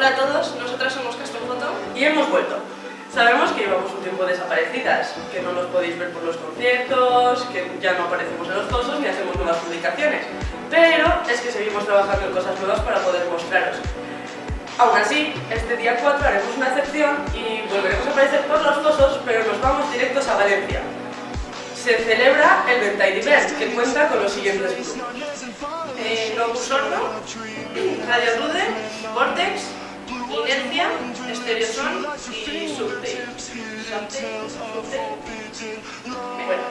Hola a todos, nosotras somos Custom Photo y hemos vuelto. Sabemos que llevamos un tiempo desaparecidas, que no nos podéis ver por los conciertos, que ya no aparecemos en los fosos ni hacemos nuevas publicaciones, pero es que seguimos trabajando en cosas nuevas para poder mostraros. Aún así, este día 4 haremos una excepción y volveremos a aparecer por los fosos, pero nos vamos directos a Valencia. Se celebra el Ventide Event, que cuenta con los siguientes grupos: Globus Sordo, Radio Rude, Vortex, Inercia, Stereoson y Subtail. Bueno,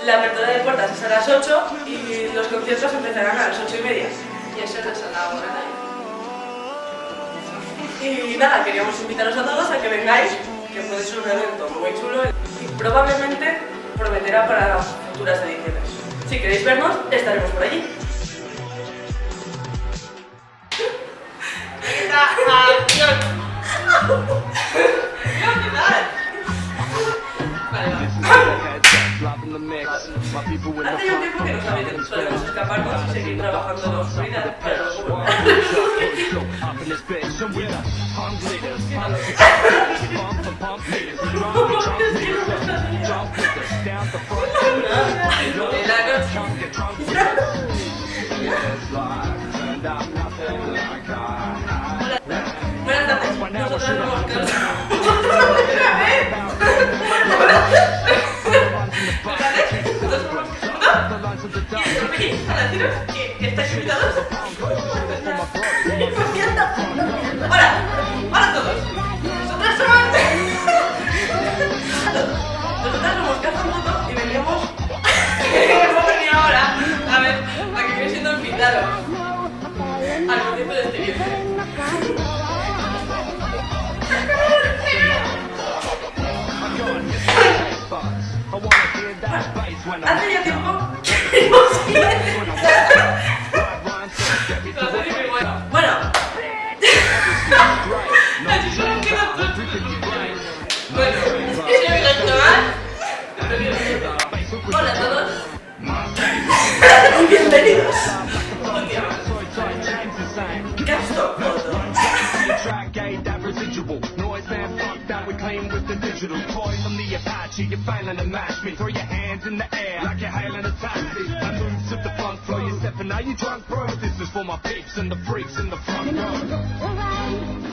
la apertura de puertas es a las 8 y los conciertos empezarán a las 8:30. Y eso es la hora. Y nada, queríamos invitaros a todos a que vengáis, que puede ser un evento muy chulo y probablemente prometerá para futuras ediciones. Si queréis vernos, estaremos por allí. ¡Acción! Hace ya un tiempo que no sabéis, solemos escaparnos y seguir trabajando en la oscuridad, pero bueno. Buenas tardes, nosotros somos para deciros que estáis invitados. Hola, hola a todos. Nosotras somos Custom Photo y venimos hemos venido ahora a ver a que viene siendo invitados al concierto de este viernes. hace ya tiempo que hemos ido. Bueno, Así solo quedan dos. Bueno, es el restaurante. Hola a todos. bienvenidos. Custom Photo. Digital toy from the Apache, you're failing to match me. Throw your hands in the air like you're hailing a taxi. I move to the funk floor, you're stepping, are you drunk, bro? This is for my peeps and the freaks in the front row.